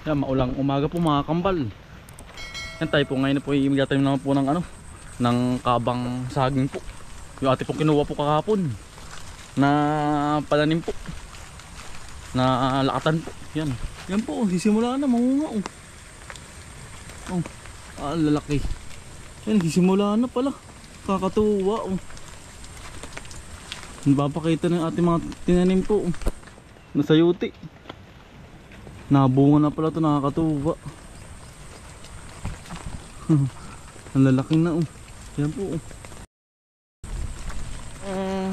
Yan, maulang umaga po mga kambal. Yan, tayo po ngayon po magtatanim naman po ng ano, ng kabang saging po. Yung ate po kinuha po kahapon na pananim po, na lakatan po. Yan, yan po, sisimula na mamunga oh. Oh, lalaki. Yan, sisimula na pala. Kakatuwa oh. Napapakita ng ating mga tinanim po oh. Nasa yuti. Nabunga na pala ito, nakakatuwa. Ang lalaki na oh. Yan po oh.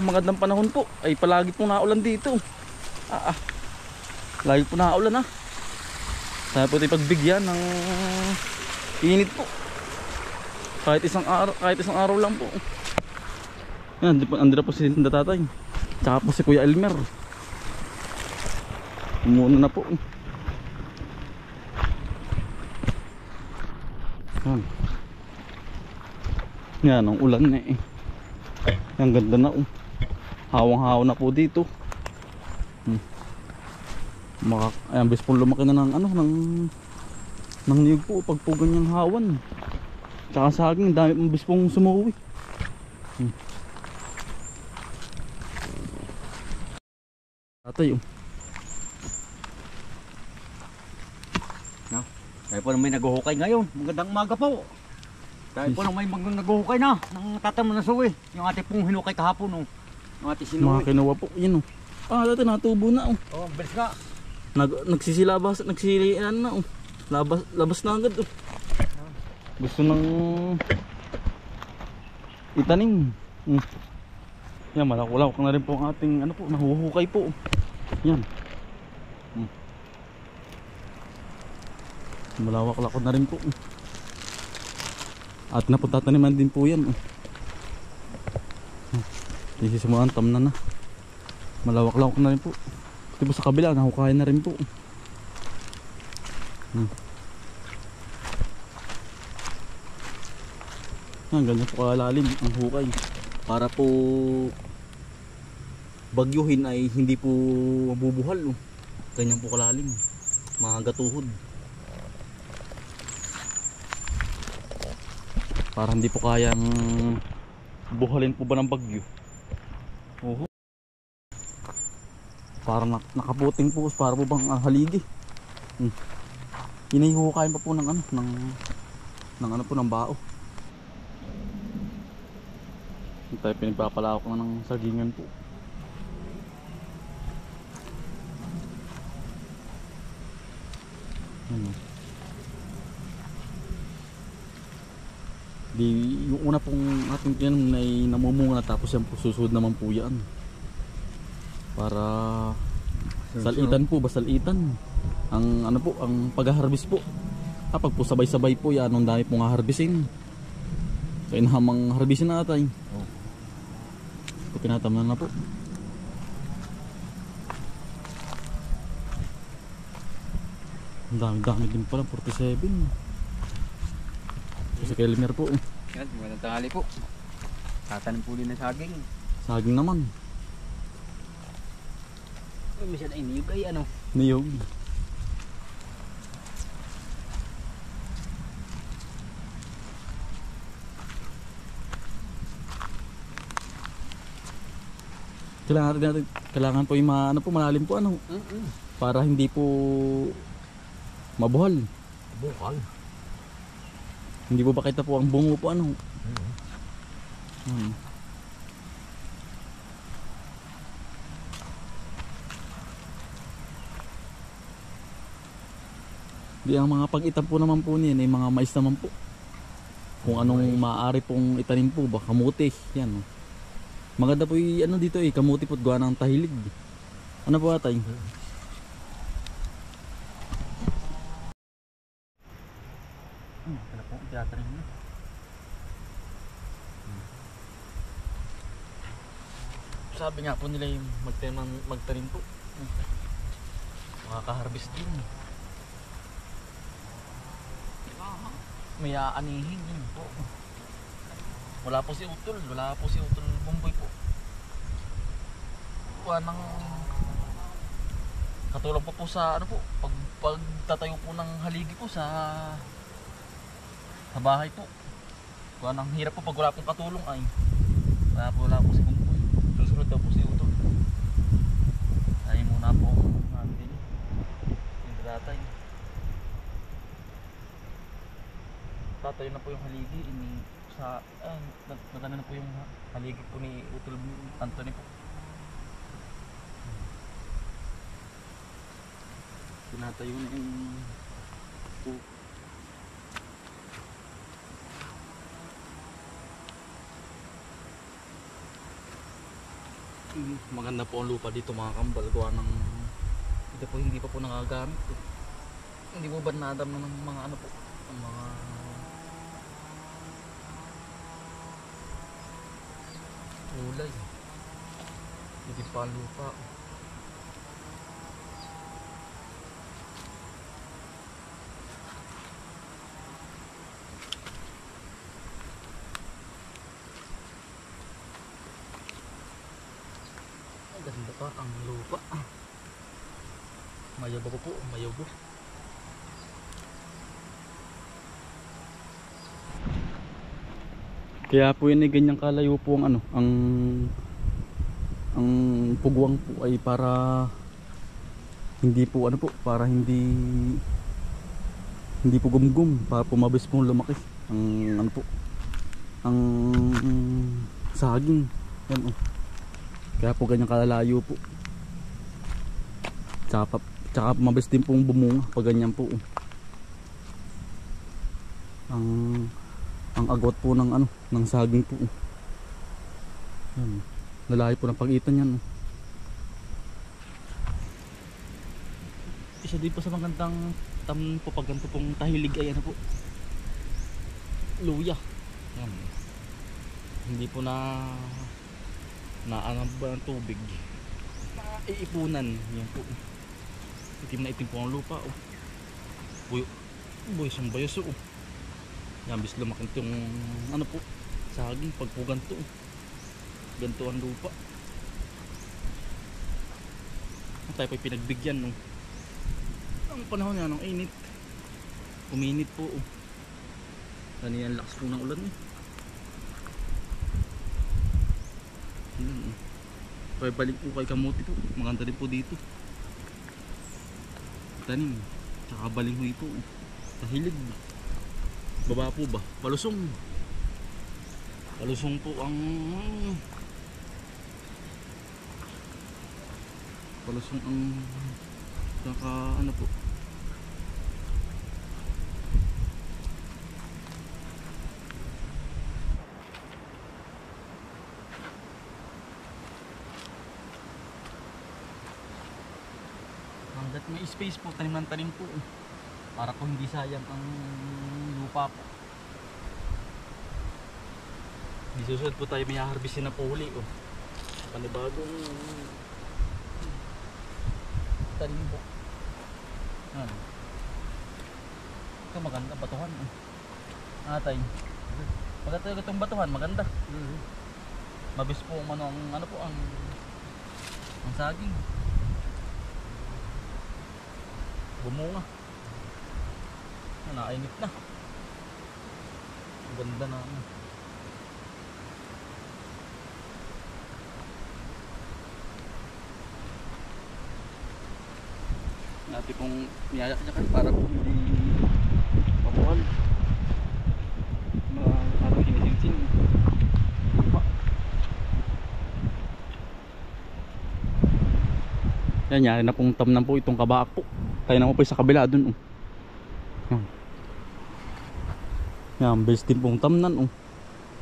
Magandang panahon po ay palagi pong naulan dito. Lagi po naulan ah. Tayo po tayo pagbigyan ng init po. Kahit isang araw lang po. Yan, andun na po si Tinda Tatay. Tsaka po si Kuya Elmer. Umuna na po. Yan ang ulan na eh. Ang ganda na oh. Hawang-hawa na po dito. Ayan, bis po lumaki na ng ano, ng niyog po pag po ganyang hawan. Tsaka saging, dami pong bis pong sumuwi. Tatay oh. Tayo po naman may naghuhukay ngayon. Magandang umaga po. Tayo po naman may naghuhukay na ng tatam na suwi. Yung ating pong hinukay kahapon oh. Yung ating sinuwi. Mga kinuha po, yun oh. Dati natubo na oh. Oh, bilis nga. Nagsisilabas, nagsilian na oh. Labas na agad oh. Gusto nang itanim. Yan, malawak na rin po ang ating ano po, nahuhukay po. Yan. Malawak-lakod na rin po. At napuntataniman din po yan. Isisimulan, tam na. Malawak-lawak na rin po. Pati po sa kabila, nahukayan na rin po. Yan, ganyan po kalalim ang hukay. Para po bagyuhin ay hindi po mabubuhal. Ganyan po kalalim. Mga gatuhod. Para hindi po kayang buhalin po ba ng bagyo. Parang nakaputing po, para po bang haligi. Hinihukain pa po ng ano, ng ano po, ng bao. Tayo pinagpapalawak na ng sagingan po. Yung una pong ating tiyan ay namumunga, tapos yan po susunod naman po yan. Para salitan po, basalitan. Ang ano po, ang pag-harvest po. Kapag po sabay-sabay po yan, ang dami pong harvestin. Kaya nahamang harvestin natin. So, pinatamnan na po. Ang dami-dami din pala, 47. Kasi kay Elmer po. Yan, magandang tanghali po. Tatanim po din ng saging. Saging naman. Minsan ay niyog ay ano. Niyog. Kailangan po yung ano po, malalim po ano. Para hindi po mabuhal. Bukal. Hindi po ba kita po ang bungo po ano. Di ang mga pag-itam po naman po niyan ay mga mais naman po. Kung anong maaari pong itanim po ba, kamuti, yan. Maganda po yung ano dito eh, kamuti po at gawa ng tahilig. Ano po atay? Ano po, tiyatarin na. Sabi nga po nila yung magtanim po. Makaka-harvest din. May aanihin yun po. Wala po si Utol. Wala po si Utol Bumboy po. Wala nang katulong po sa ano po. Pag nagtatayo po ng haligi po sa bahay po. Kaya nang hirap po pag wala pong katulong ay wala po si Bumboy. Susunod daw po si Utol. Ay muna po natin yung tatay. Tatayo na po yung haligi sa nagano na po yung haligi po ni Utol Anthony po. Tinatayo na yung po. Maganda po ang lupa dito mga kambal, gawa ng ito po hindi pa po nagagamit eh. Hindi po ba nadam na ng mga ano po, ang mga ulay. Hindi pa ang lupa. Ganda pa ang lupa. Mayabo po, mayabo. Kaya po yun ay ganyang kalayo po ang ang pugwang po ay para hindi po para hindi po gumgum, para po mabilis po lumaki ang ang saging. Yan Kaya po ganyang kalalayo po. Tsaka mabilis din pong bumunga pag ganyan po. Ang agwat po ng ng saging po. Yan. Lalayo po ng pagitan yan. Isa din po sa magandang po pag ganito pong tahilig ay po. Luya. Yan. Hindi po naanam ba ng tubig, iipunan yan po. Itim na itim po ang lupa buhay siyang bayaso yan, bis lumakit yung po saging pag po ganito ganito ang lupa. Tayo po'y pinagbigyan ang panahon yan, ang init, uminit po kanina lakas po ng ulan Kaya balik po kay kamuti po. Maganda din po dito. Tanim. Tsaka balinghoy po. Tahilig. Baba po ba? Palusong. Palusong po ang palusong ang tsaka po. May space po, tanim ng tanim po para po hindi sayang ang lupa po. Di susunod po tayo may harvestin na po uli panibagong tanim po. Ito maganda batuhan atay. Maganda itong batuhan, maganda. Mabis po ang saging. Bumunga. Nainit na. Ganda na. Natin pong niyayak-yakan para po hindi mabuhal. Parang sinising-sing. Yan, nyari na pong tamnan po itong kabaak po. Tayo na po sa kabila dun. Yan, bilis din pong tamnan.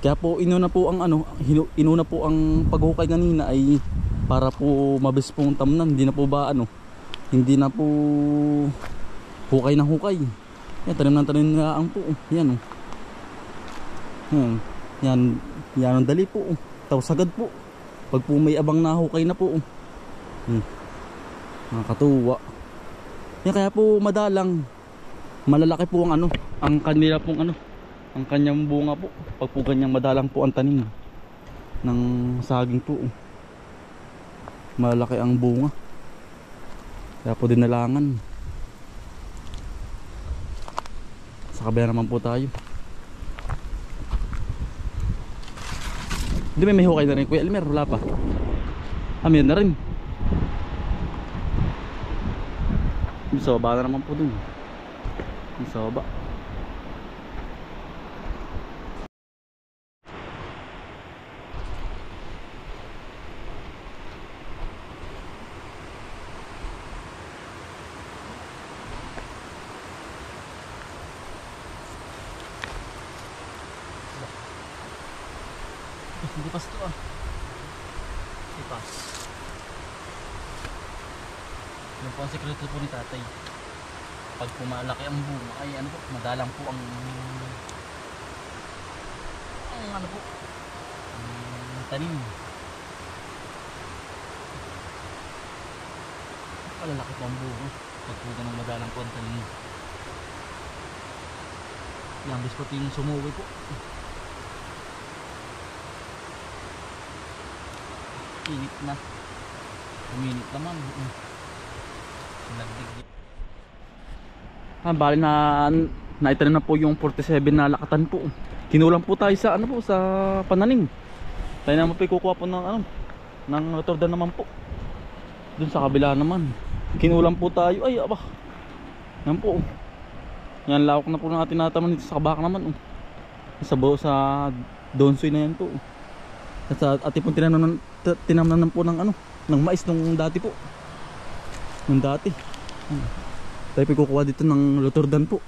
Kaya po inuna po ang inuna po ang paghukay kanina ay para po mabilis pong tamnan. Hindi na po ba hindi na po hukay na hukay. Yan, tanim na ang po. Yan Yan ang dali po. Tapos agad po. Pag po may abang na hukay na po. Nakakatuwa. Yan, kaya po madalang malalaki po ang kanila pong ang kanyang bunga po. Pag po ganyang madalang po ang tanim ng saging po. Malalaki ang bunga. Kaya po dinalangan. Sa kabila naman po tayo. Hindi may hukay na rin Kuya Elmer, wala pa. Meron na rin. Sa baba na naman po dun. Sa baba. Hindi pas to ah. Hindi pas. Yan po ang sekreto po ni tatay. Pag pumalaki ang bunga ay ano po, madalang po ang ano po, ang tanim. Palalaki po ang bunga. Pag po ganun madalang po ang tanim. Yung bispot yung sumuwi po. Init na. Uminit naman. Nagdigit. Bali na naitanim na po yung 47 na lakatan po. Kinulang po tayo sa ano po sa pananim. Tayo naman po kukuha po ng ano ng rotorda naman po. Doon sa kabila naman. Kinulang po tayo. Ay aba. Yan po. Yan lawak na po natin nataman dito sa kabaka naman. Sa donsoy na yan po. At sa ati pong tinamnan po ng ano ng mais nung dati po. Nung dati. Tayo kukuha dito ng rotordan po.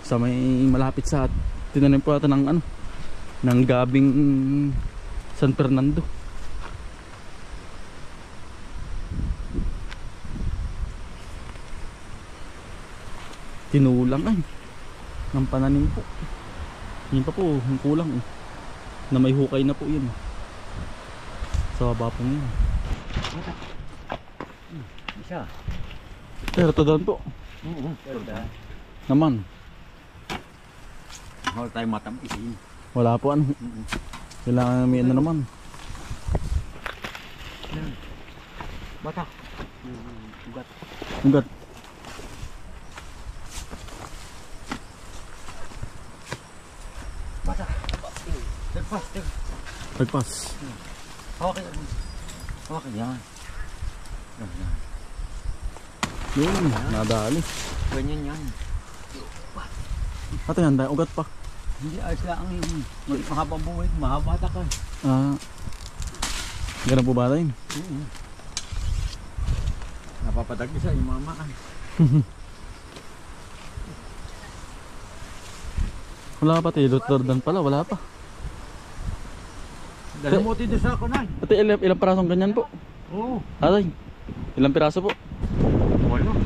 Sa may malapit sa tinanim po natin ng ano ng gabing San Fernando. Tinulang ay ng pananim po. Yun pa po, yung kulang eh. Na may hukay na po yun. Sa baba po yun. Isa. Pero to doon po. Naman. Wala tayo matamisin. Wala po ano. Kailangan may ano naman. Bata. Ugat. Ugat. Bata. Tagpas. Pagpas. Okay. Okay yan. Yan. Yun, nadali. Ganyan yan. Ate yan, ugat pa. Hindi ayos lang ang mahabang buhay. Mahabata ka. Ganun po ba tayo? Napapadag isa yung mga makan. Wala pa tayo, Rotterdam pala, wala pa. Dalamuti doon sa ako na. Ate, ilang pirasong ganyan po? Oo. Atay, ilang piraso po? Walo.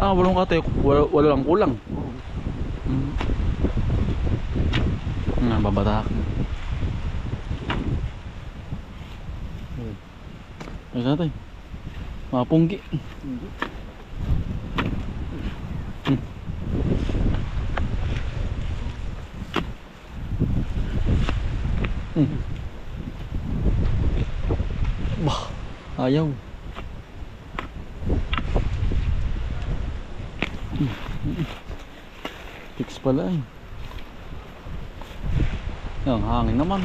Walong kate, walo lang kulang. Babatak. Ay sa tay. Mga punggi. Bah, ayaw. Fix pala eh. Yung hangin naman.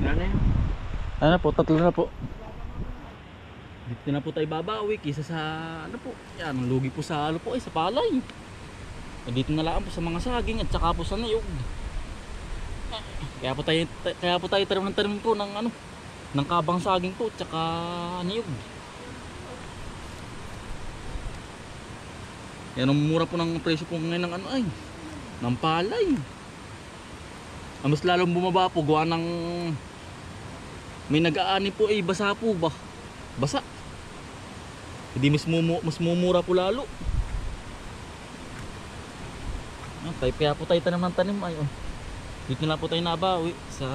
Yan na yun. Ano po, tatlo na po. Dito na po tayo babawi kisa sa ano po. Yan, lugi po sa ano po sa palay. Dito na lang po sa mga saging at saka po sa niyog. Kaya po tayo tanim po ng ano, ng kabang saging po at saka niyog. Yan ang mura po ng presyo po ngayon ng ano ay ng palay. Mas lalong bumaba po gawa ng may nag-aani po ay basa po ba? Basa. Hindi mas mumura po lalo. Kaya po tayo tanim ng tanim ay dito na po tayo nabawi sa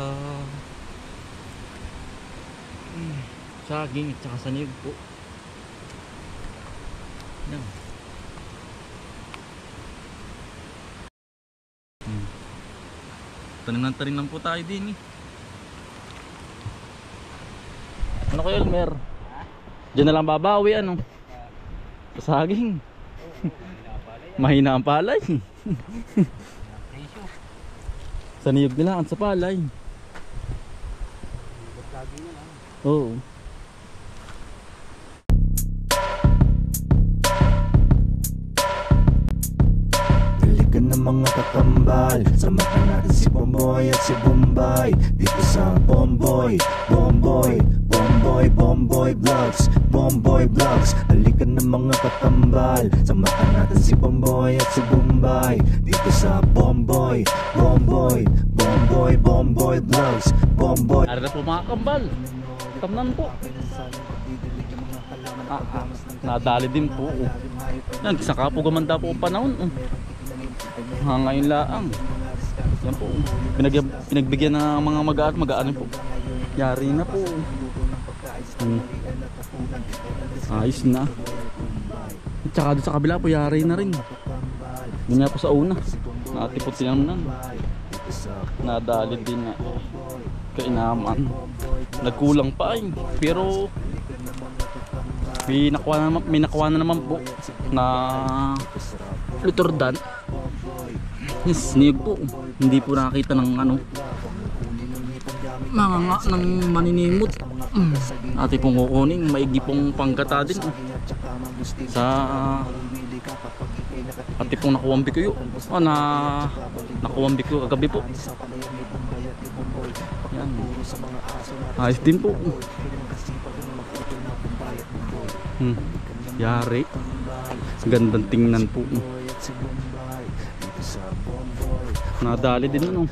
saging at saka sa niyog po. Yan. Tanim lang po tayo din eh. Ano kayo, Elmer? Diyan na lang babawi, ano? Sa saging. Mahina ang palay. Sa niyog nila ang sa palay. Oo. Halika na mga kakambal, samahan natin si Bomboy at si Bombay dito sa Bomboy, Bomboy, Bomboy, Bomboy Vlogs, Bomboy Vlogs. Halika na mga kakambal, samahan natin si Bomboy at si Bombay dito sa Bomboy, Bomboy, Bomboy, Bomboy Vlogs, Bomboy. Ari na po mga kambal. Tamnan po. Nadali din po. Yan, saka po gumanda po ang panahon. Ngayon laang. Yan po. Pinagbigyan ng mga magaan po. Yari na po. Ayos na. At saka doon sa kabila po, yari na rin. Yun nga po sa una. Natipot silang nadali din na kainaman. Nagkulang pa ay. Pero may nakuha na naman po na lutordan. Yes, niyog po. Hindi po nakakita ng ano, mga ng maninimot. Ate pong kukunin, maigi pong panggata din. Sa ate pong nakuwambi ko yun. Nakuwambi ko kagabi po. Yan. Ayos din po. Yari. Gandang tingnan po. Nadali din ano.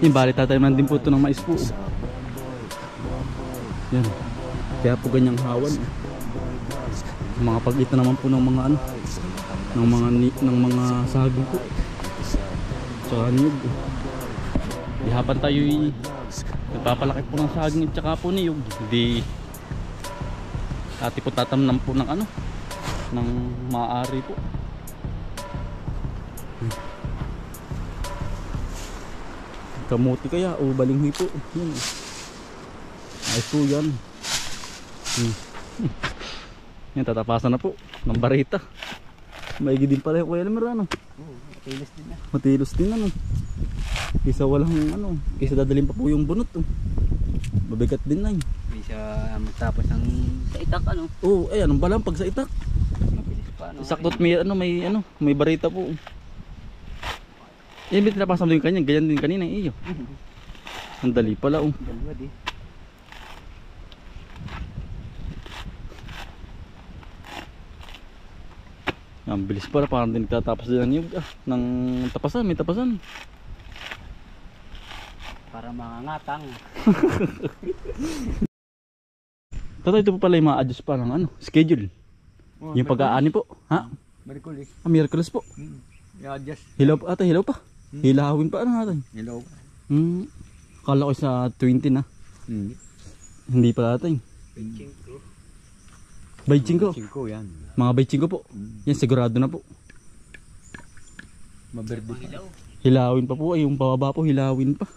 Yung bali tatayman din po ito ng mais po. Yan. Kaya po ganyang hawan. Mga pag-ita naman po ng mga ano, ng mga saging po. Tsaka niyog. Dihapan tayo nagpapalaki po ng saging at tsaka po niyog. Hindi ati po tatamnan po ng ano, ng maaari po. Kamuti kaya o balinghoy po. Yan. Ayos po yan. Yan, tatapasan na po ng barita. Maigi din pala yung Kuya Elmer, ano? Matilos din na. Matilos din ano. Kisa walang ano, kisa dadalhin pa po yung bunot. Mabigat din na yun. Bisa matapos ng sa itak ano. Oo, eh anong balang pag sa itak. Mabilis pa ano. Saktot may barita po. Yan bitin napasam din kanya, ganyan din kanina iyo. Ang dali pala oh. Dalawa di. Ang bilis pala, parang din nagtatapos din ang niyog ng tapasan, may tapasan. Para mga ngatang. Tata, ito po pala yung ma-adjust pa ng ano, schedule. Yung pag-aani po, ha? Merkulis. Miraculous po. I-adjust. Hilaw pa ata, hilaw pa. Hilawin pa ano natin. Hello. Kala ko sa 20 na. Hindi pa natin. Bayching ko. Yan. Mga bayching ko po. Yan sigurado na po. Maberde. Hilawin pa po, ay yung pababa po hilawin pa.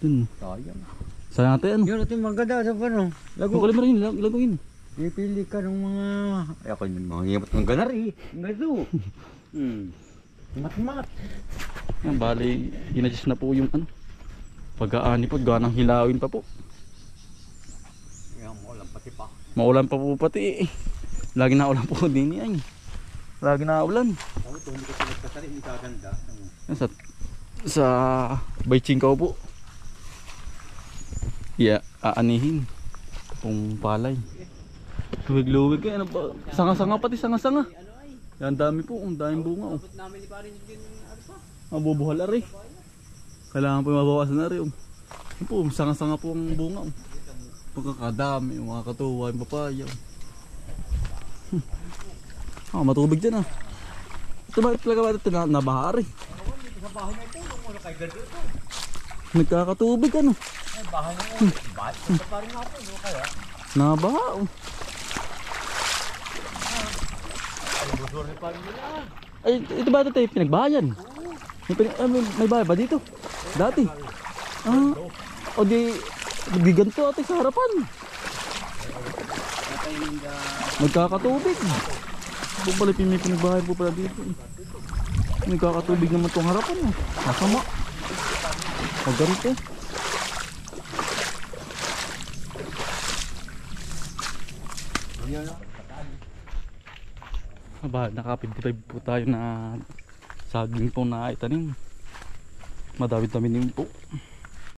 Dun. Sayang. Saan natin ano? Yun natin maganda sa ano. Kung kalim rin, laguin. Pipili ka ng mga... Ay ako yung mga hiyamat ng ganar eh. Ngayon. Mat-mat. Yan, bali, inadjust na po yung ano. Pag-aani po, ganang hilawin pa po. Yan, maulan pati pa. Maulan pa po pati eh. Lagi na ulan po din yan. Lagi na ulan. Ako ito, hindi ko sila kasari, hindi kaganda. Yan, sa bayching ko po. Yeah, aanihin. Itong palay. Luwig-luwig eh. Ano ba? Sanga-sanga pati, sanga-sanga. Yan, dami po. Ang daming bunga. Mabubuhal na rin. Kailangan po yung mabawasan na rin. Yan po, sanga-sanga po ang bunga. Pagkakadami, mga katuwa, yung papaya. Matubig dyan ah. Ito ba talaga ba ito nabaha rin? Nagkakatubig ano. Bahay mo, ba't? Parang nga po, kaya? Nabaha oh. Ay, ito ba ito tayo pinagbahayan? May bahay ba dito? Dati. O di giganto ate sa harapan. Nagkakatubig. Bumbalipin may pinagbahay po pala dito. Nagkakatubig naman itong harapan. Masama. Huwag ganito. Aba, naka-55 po tayo na saging po na itanim. Madawid namin po.